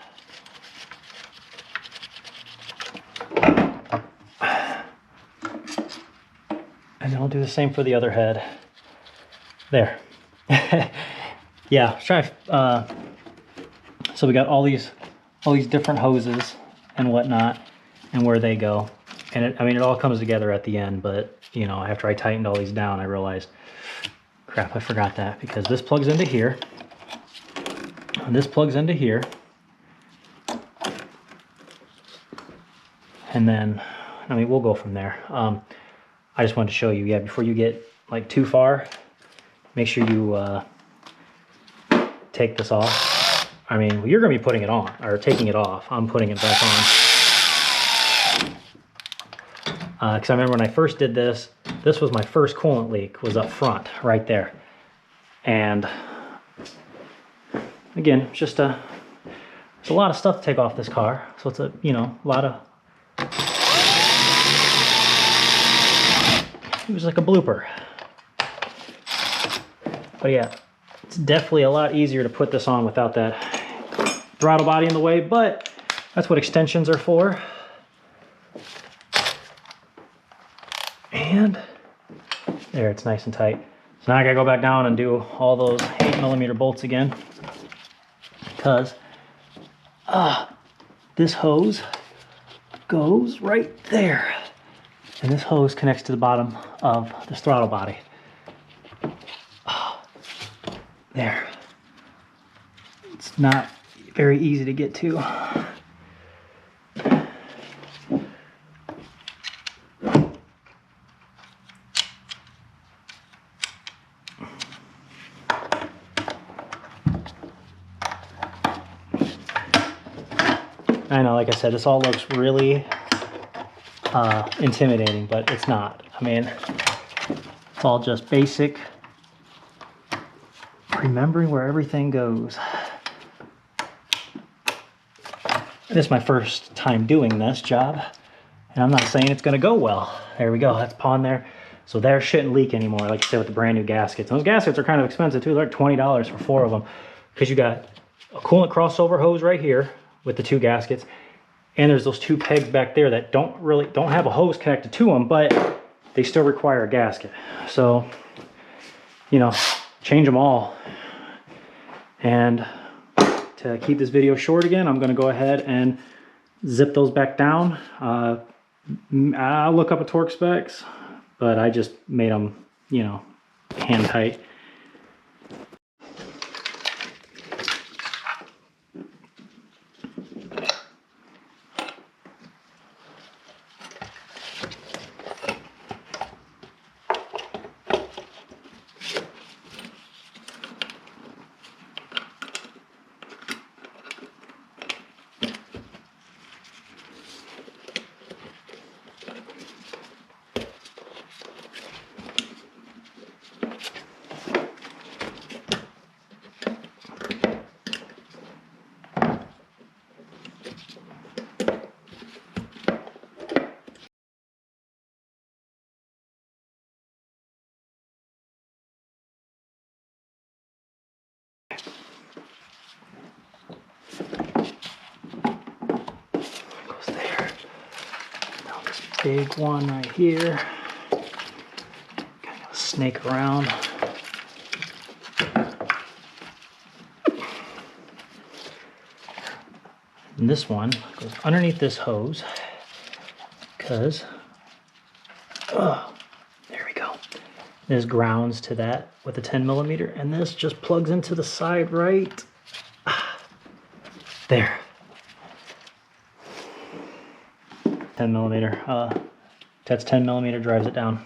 And then I'll do the same for the other head. There. Yeah, try. So we got all these different hoses and whatnot, and where they go. And I mean, it all comes together at the end. But you know, after I tightened all these down, I realized, crap, I forgot that, because this plugs into here, and this plugs into here, and then I mean, we'll go from there. I just wanted to show you, yeah, before you get like too far, make sure you take this off. I mean, you're going to be putting it on, or taking it off. I'm putting it back on. Because I remember when I first did this was my first coolant leak, was up front, right there. And again, it's just there's a lot of stuff to take off this car. So it's a, you know, a lot of, it was like a blooper. But yeah, it's definitely a lot easier to put this on without that throttle body in the way, but that's what extensions are for. There, it's nice and tight. So now I gotta go back down and do all those 8mm bolts again, because this hose goes right there. And this hose connects to the bottom of this throttle body. There. It's not very easy to get to. I know, like I said, this all looks really intimidating, but it's not. I mean, it's all just basic remembering where everything goes. This is my first time doing this job, and I'm not saying it's going to go well. There we go, that's pawn there. So there shouldn't leak anymore, like I said, with the brand new gaskets. And those gaskets are kind of expensive too. They're like $20 for 4 of them, because you got a coolant crossover hose right here with the 2 gaskets, and there's those 2 pegs back there that don't have a hose connected to them, but they still require a gasket. So, you know, change them all. And to keep this video short again, I'm going to go ahead and zip those back down. I'll look up a torque specs, but I just made them, you know, hand tight. Big one right here. Kind of snake around. And this one goes underneath this hose, because there we go. There's grounds to that with a 10mm, and this just plugs into the side right there. 10mm. That's 10mm, drives it down.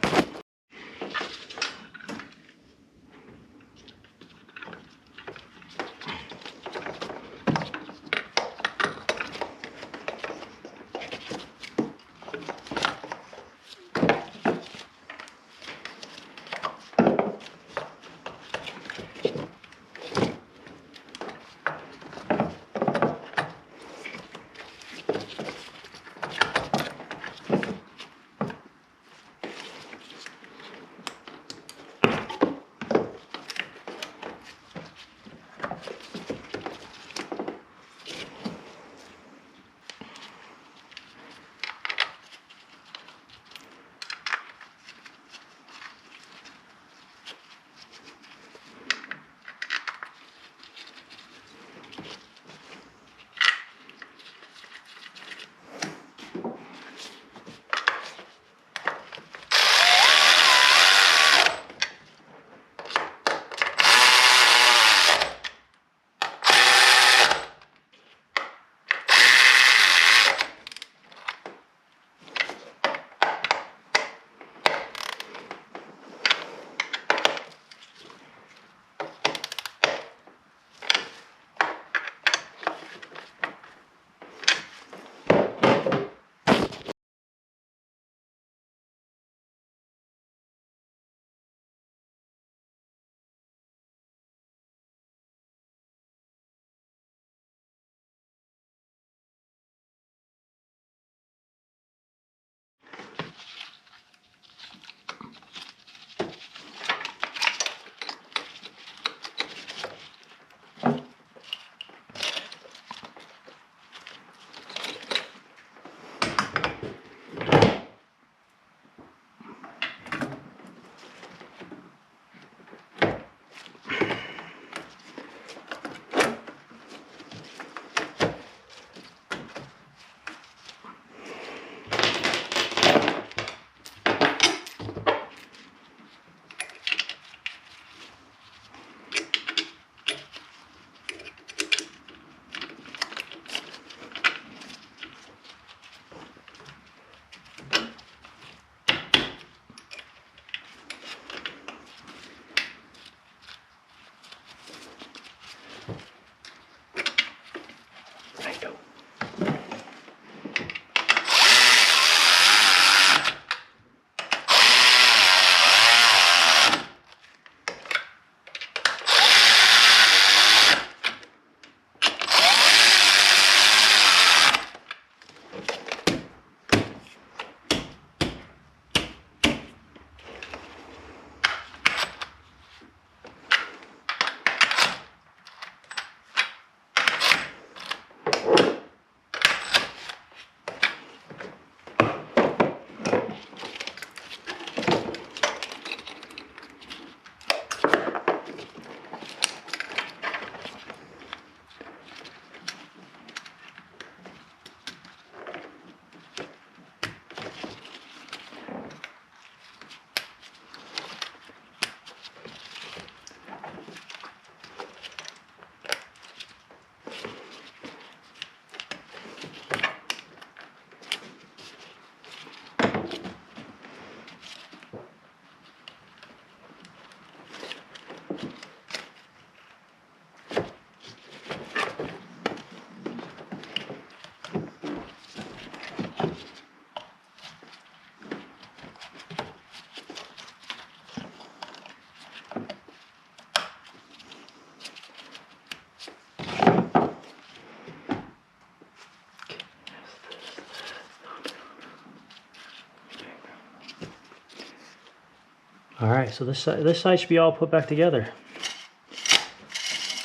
All right, so this side should be all put back together.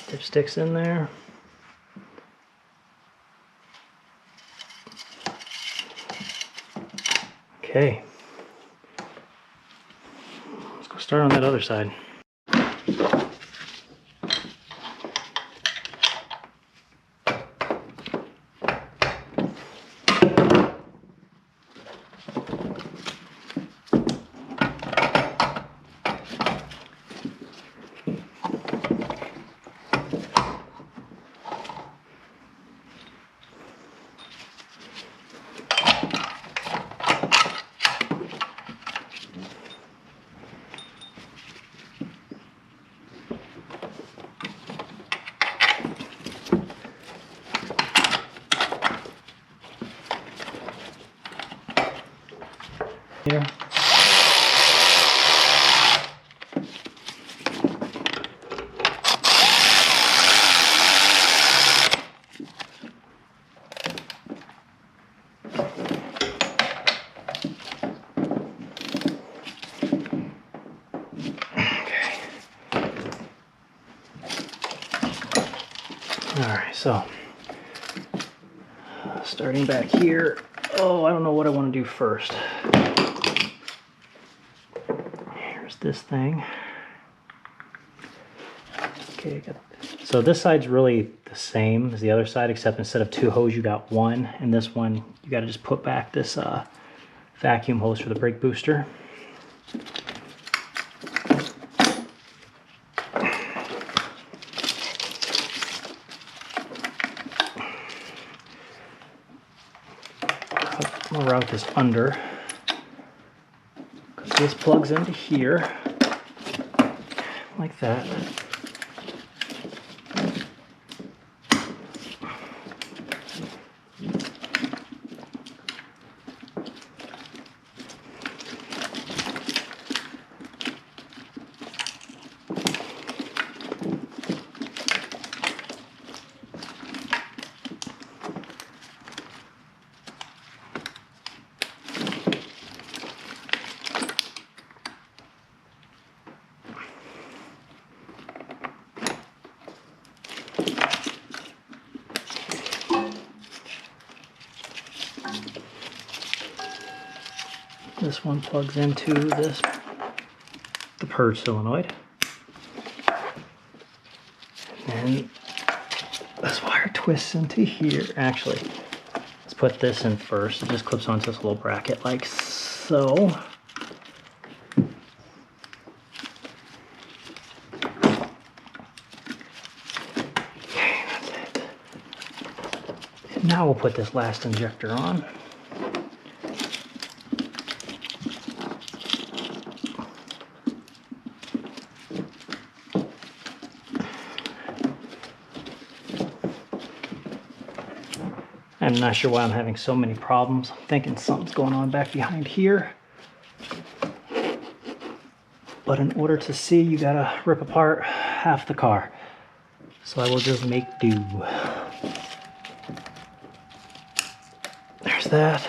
Dipsticks in there. Okay. Let's go start on that other side. Here. Alright, so starting back here. Oh, I don't know what I want to do first. Here's this thing. Okay, so this side's really the same as the other side, except instead of 2 hoses, you got 1. And this one, you got to just put back this vacuum hose for the brake booster. I'm going to route this under, because this plugs into here, like that. This one plugs into the purge solenoid. And this wire twists into here. Actually, let's put this in first. It just clips onto this little bracket like so. Okay, that's it. And now we'll put this last injector on. I'm not sure why I'm having so many problems. I'm thinking something's going on back behind here. But in order to see, you gotta rip apart half the car. So I will just make do. There's that.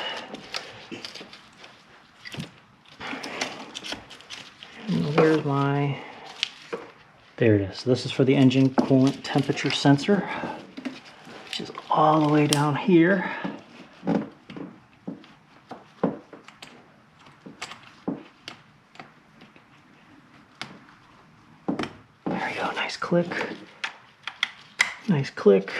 And where's my... There it is. So this is for the engine coolant temperature sensor, which is all the way down here. There we go, nice click. Nice click.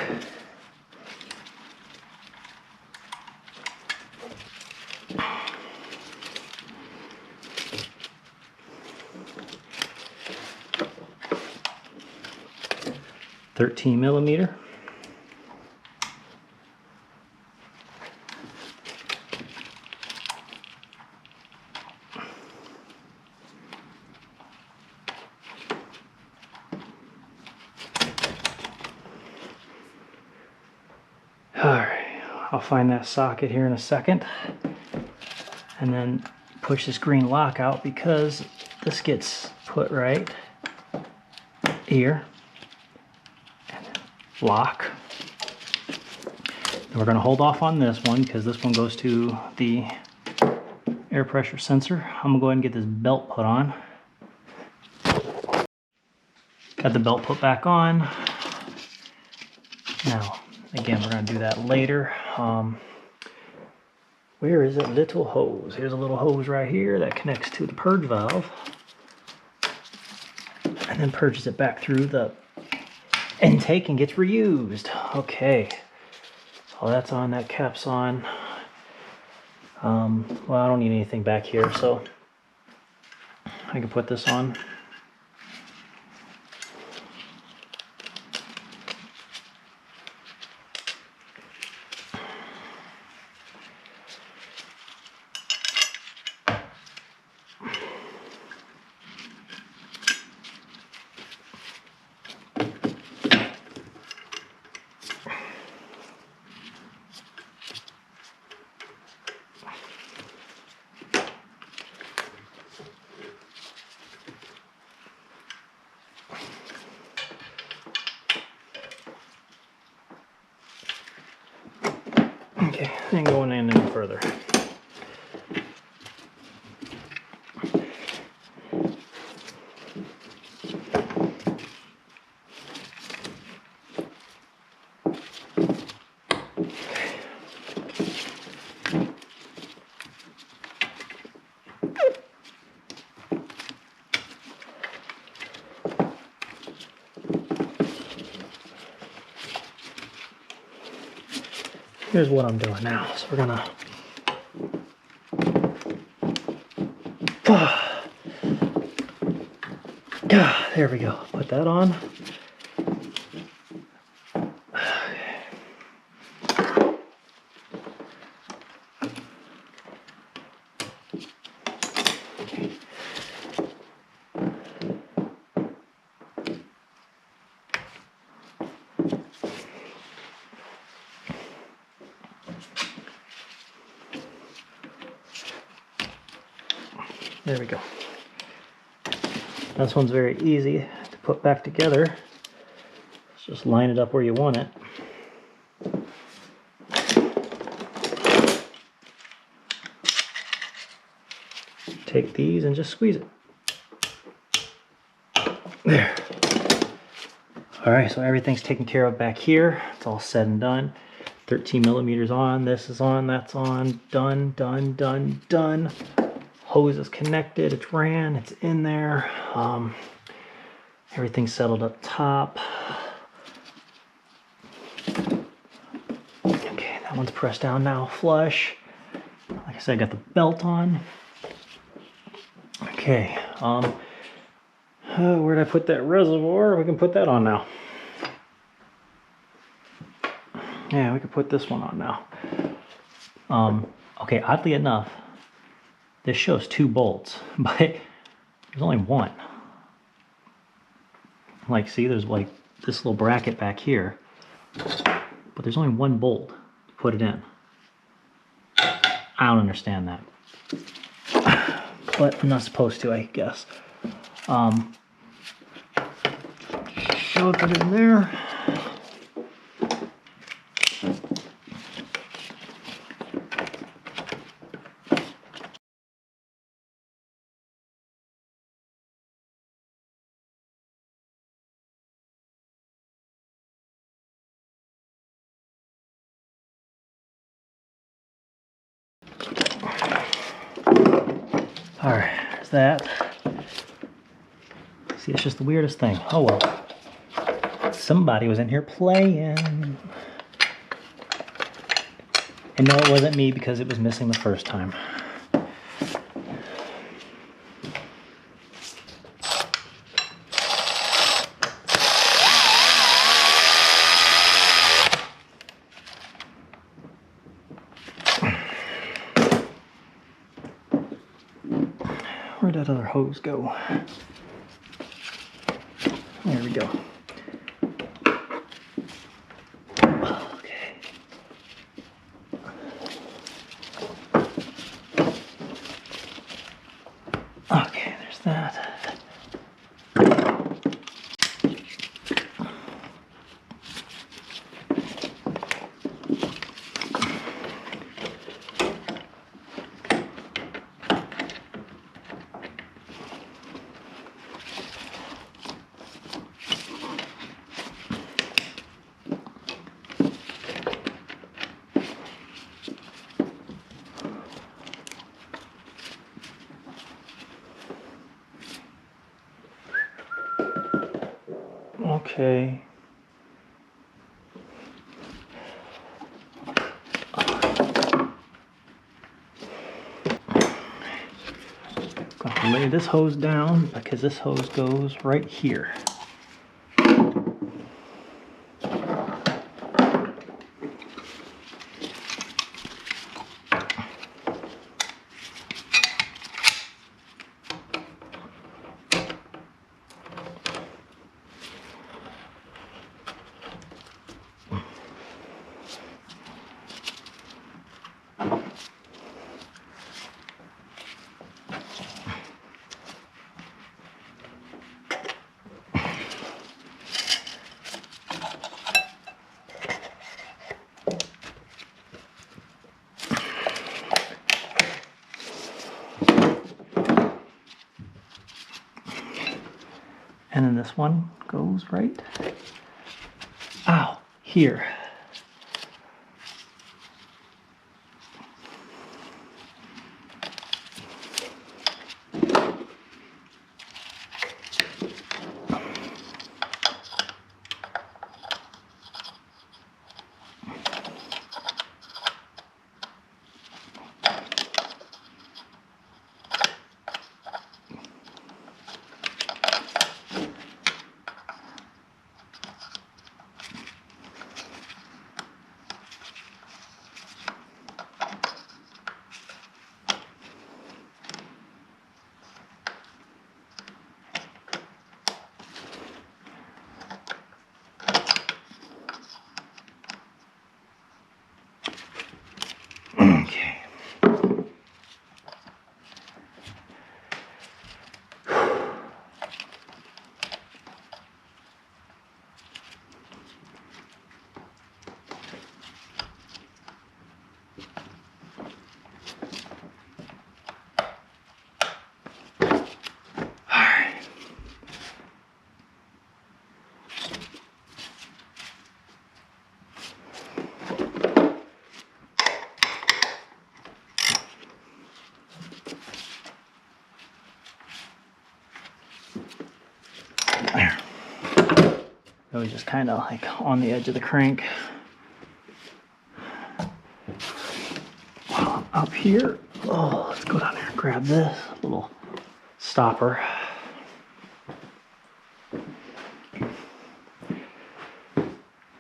$13mm. Alright, I'll find that socket here in a second and then push this green lock out because this gets put right here. And then lock. And we're going to hold off on this one because this one goes to the air pressure sensor. I'm going to go ahead and get this belt put on. Got the belt put back on. Now, again, we're gonna do that later. Where is a little hose? Here's a little hose right here that connects to the purge valve and then purges it back through the intake and gets reused. Okay, so that's on, that cap's on. Well, I don't need anything back here, so I can put this on. Okay, and going in any further. Here's what I'm doing now. So we're gonna there we go. Put that on. There we go. This one's very easy to put back together. Let's just line it up where you want it. Take these and just squeeze it. There. All right, so everything's taken care of back here. It's all said and done. 13 millimeters on, this is on, that's on, done, done, done, done. Hose is connected, it's ran, it's in there. Everything's settled up top. Okay, that one's pressed down now, flush. Like I said, I got the belt on. Okay, where did I put that reservoir? We can put that on now. Yeah, we can put this one on now. Okay, oddly enough, this shows 2 bolts, but there's only one. Like, see, there's like this little bracket back here, but there's only 1 bolt to put it in. I don't understand that, but I'm not supposed to, I guess. Shove it in there. All right, there's that. See, it's just the weirdest thing. Oh well. Somebody was in here playing. And no, it wasn't me because it was missing the first time. Where'd that other hose go? There we go. Okay. Okay, there's that. Okay. Gonna lay this hose down because this hose goes right here. And then this one goes right, ow, here. Okay. There. It was just kind of like on the edge of the crank. While I'm up here, oh, let's go down there and grab this little stopper.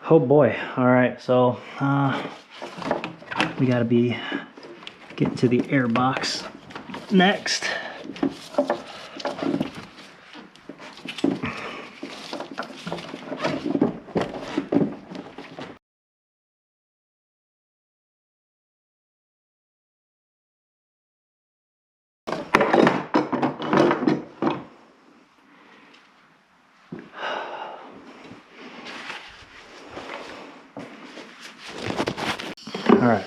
Oh boy. All right, so we gotta be getting to the air box next. All right,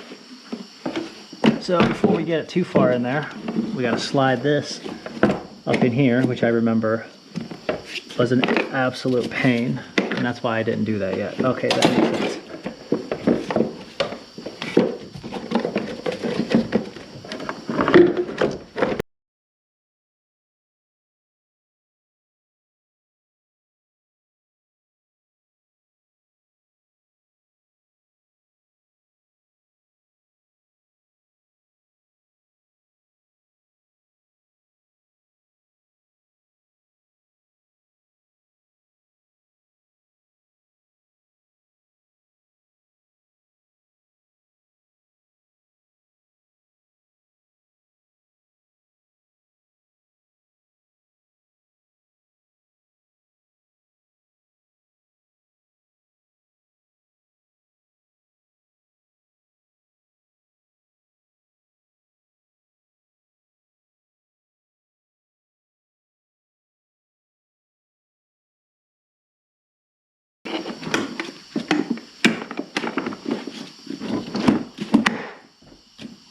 so before we get it too far in there, we got to slide this up in here, which I remember was an absolute pain, and that's why I didn't do that yet. Okay, that makes sense.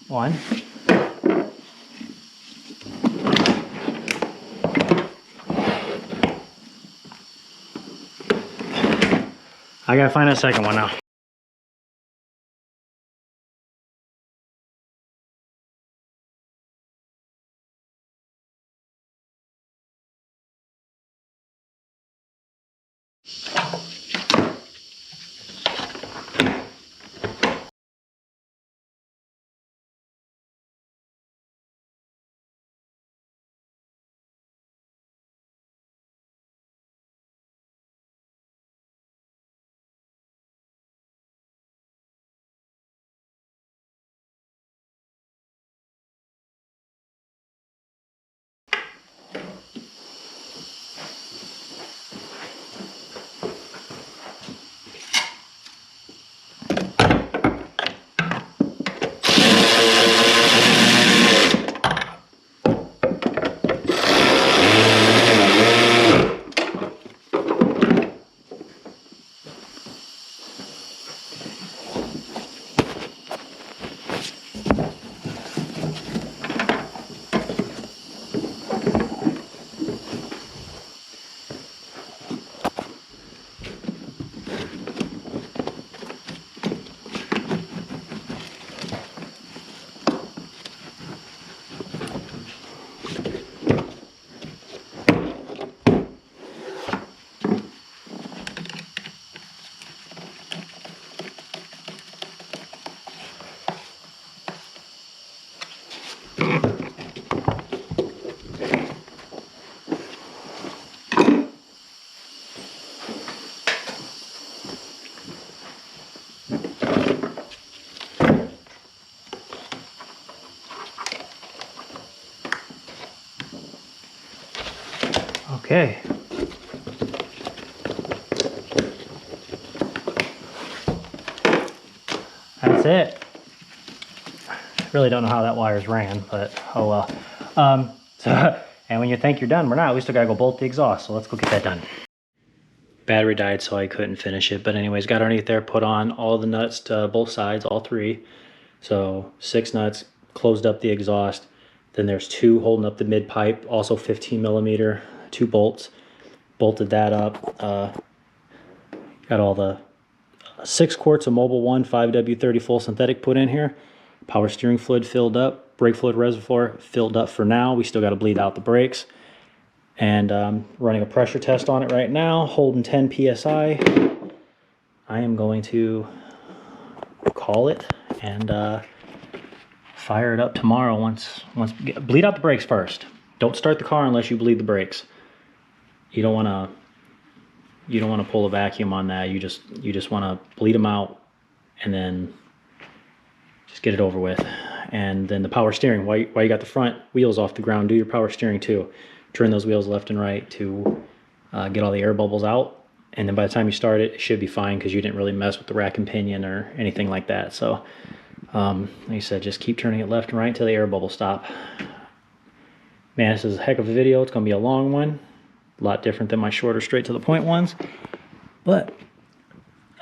One. I gotta find a second one now. Okay. That's it. Really don't know how that wire's ran, but oh well. And when you think you're done, we're not. We still gotta go bolt the exhaust, so let's go get that done. Battery died, so I couldn't finish it. But anyways, got underneath there, put on all the nuts to both sides, all three. So 6 nuts, closed up the exhaust. Then there's 2 holding up the mid pipe, also 15 millimeter, 2 bolts. Bolted that up. Got all the 6 quarts of Mobil 1 5W30 full synthetic put in here. Power steering fluid filled up. Brake fluid reservoir filled up for now. We still got to bleed out the brakes. And running a pressure test on it right now, holding 10 PSI. I am going to call it and fire it up tomorrow. Bleed out the brakes first. Don't start the car unless you bleed the brakes. You don't want to pull a vacuum on that. You just want to bleed them out and then just get it over with. And then the power steering, while you got the front wheels off the ground, do your power steering too. Turn those wheels left and right to get all the air bubbles out. And then by the time you start it, it should be fine because you didn't really mess with the rack and pinion or anything like that. So like I said, just keep turning it left and right until the air bubbles stop. Man, this is a heck of a video. It's going to be a long one. A lot different than my shorter, straight to the point ones. But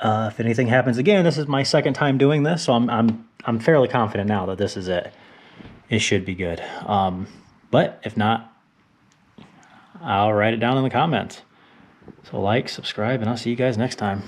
if anything happens again, this is my second time doing this, so I'm fairly confident now that this is it. It should be good. But if not, I'll write it down in the comments. So like, subscribe, and I'll see you guys next time.